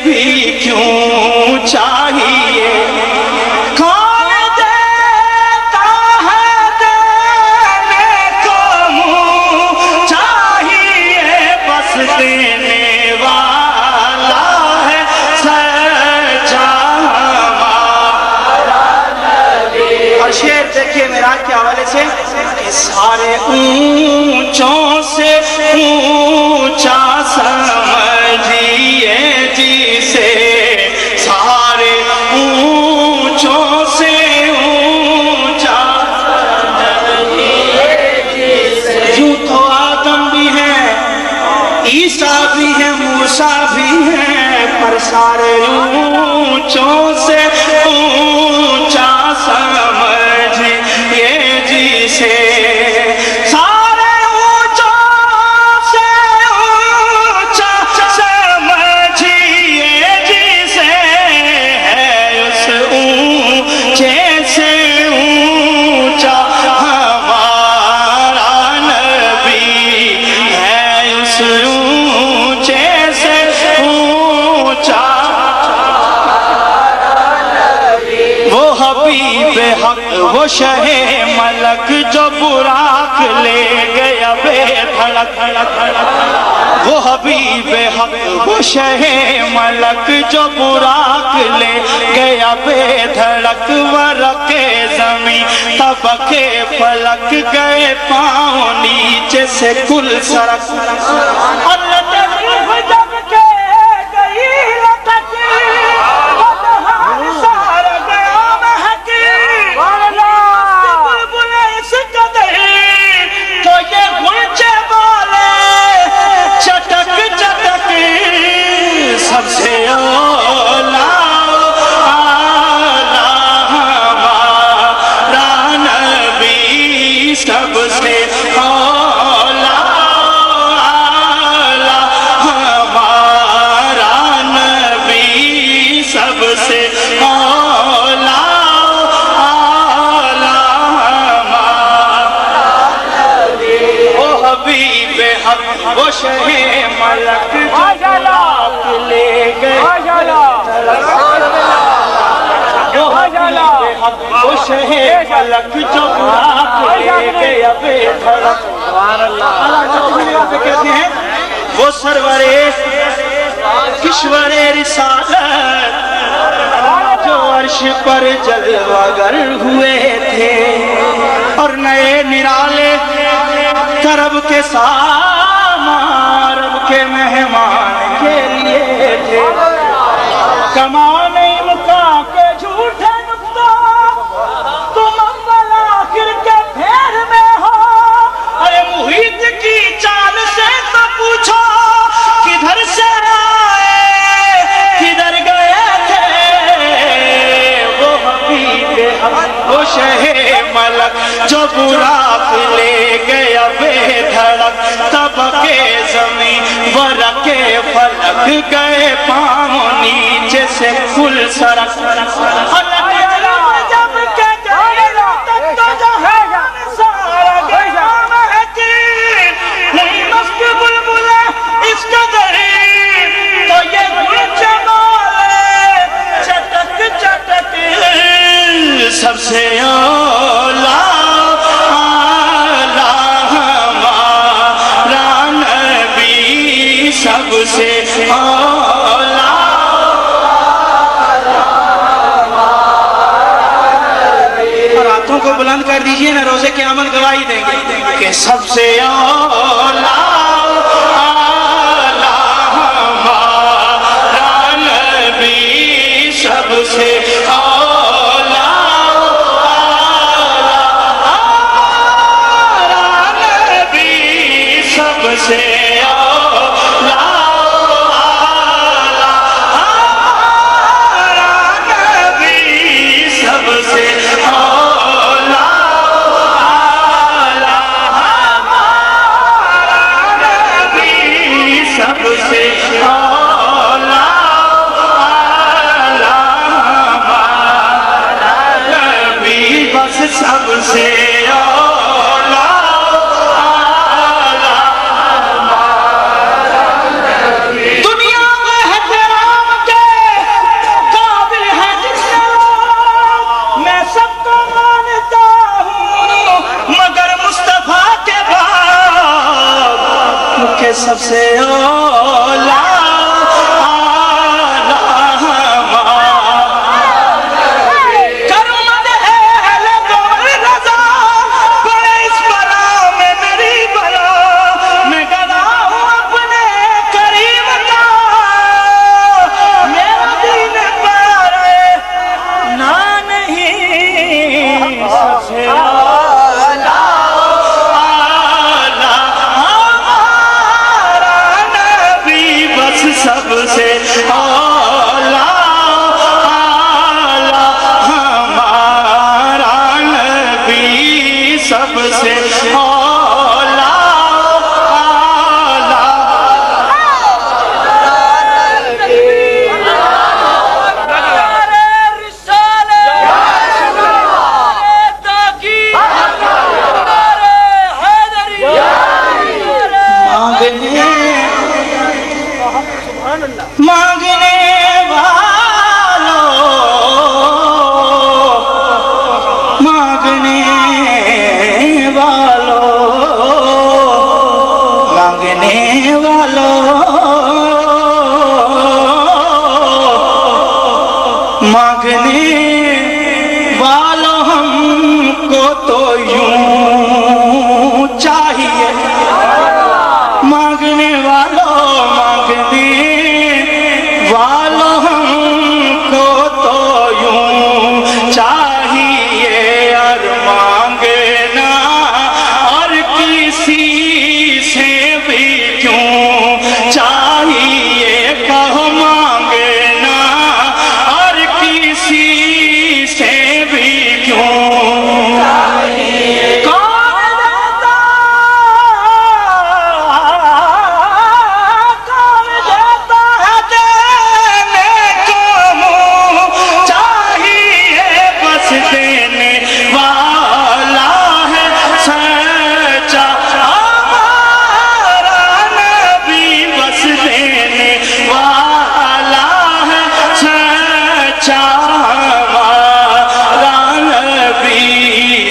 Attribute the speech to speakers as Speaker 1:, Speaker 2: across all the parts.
Speaker 1: بھی کیوں چاہیے، کون دیتا ہے دینے کو منہ چاہیے، بس دینے والا ہے سچا ہمارا نبی۔ اور شعر دیکھیے معراج کے حوالے سے کہ سارے اونچوں سے اونچا سمجھیے جسے، سارے اونچوں سے اونچا سمجھیے جسے۔ یوں تو آدم بھی ہے، عیسیٰ بھی ہے، موسیٰ بھی ہے، پر سارے اونچوں سے اونچا سمجھیے جسے، سارے اونچوں سے اونچا سمجھیے جسے، ہے اس اونچے سے اونچا ہمارا نبی، ہے اس اونچے سے اونچا وہ حبیب حق، وہ شہ ملک جو براق لے گیا بے دھڑک، وہ حبیب حق، وہ شہ ملک جو براق لے گیا بے دھڑک، ورق زمین طبقے فلک گئے پاؤں نیچے سے کل سرک، اور لطف جب کے گئی لٹک، سب سے اولا ہمارا نبی، سب سے اولا ہمارا نبی، سب سے اولا ہمارا نبی، وہ حبیب حق، وہ شہ ملک لے گئے، وہ شہ ملک جو براق لے گئے بے دھڑک، کہتے ہیں وہ سرور کشور رسالت جو عرش پر جلوہ گر ہوئے تھے، اور نئے نرالے کرب کے سامان رب کے مہمان کے لیے تھے، کمان امکان کے جھوٹے نکتہ تم اول آخر کے پھیر میں ہو، ارے محیط کی چال سے تو پوچھو کدھر سے آئے کدھر گئے تھے، وہ حبیب حق، وہ شہ ملک جو براق لے گیا بے دھڑک، طبقے زمین ورق فلک گئے پاؤں نیچے سے کل سرک، جب کہ گئے تک تو جہان سارا گیا مہکین، نہیں مست بلبل اس قدر تو یہ گل جمال چٹک چٹک، سب سے اولا ہمارا نبی، سب سے اولا اور ہاتھوں کو بلند کر دیجئے نا، روزے قیامت گواہی دیں گے کہ سب سے اولا ہمارا نبی، سب سے اولا ہمارا نبی، سب سے اولا سب سے اولا دنیا میں احترام کے سے اولا سب سے اولا اعلیٰ ہمارا نبی سب سے اولا مانگنے والوں مانگنے والوں مانگنے والوں مانگنے والوں ہم کو تو یوں چاہیے مانگنے والوں مانگنے والوں ہم کو تو یوں چاہیے اور مانگنا اور کسی سے بھی کیوں چاہیے کہو مانگنا اور کسی سے بھی کیوں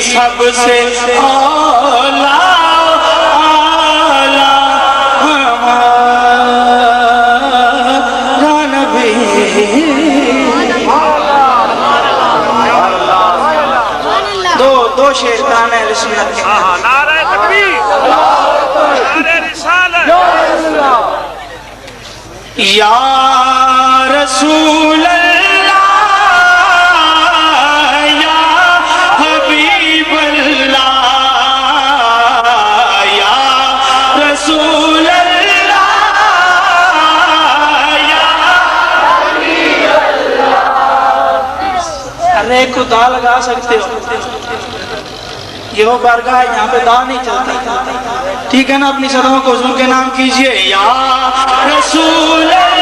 Speaker 1: سب سے اولا اعلیٰ ہمارا نبی دو شعر قرآن اہل سنت کے
Speaker 2: نعرہ تکبیر نعرہ رسالت
Speaker 1: یا رسول ایک کو دا لگا سکتے ہو یہ وہ بارگاہ ہے یہاں پہ دا نہیں چلتا ٹھیک ہے نا اپنی صداؤں کو حضور کے نام کیجئے یا رسول اللہ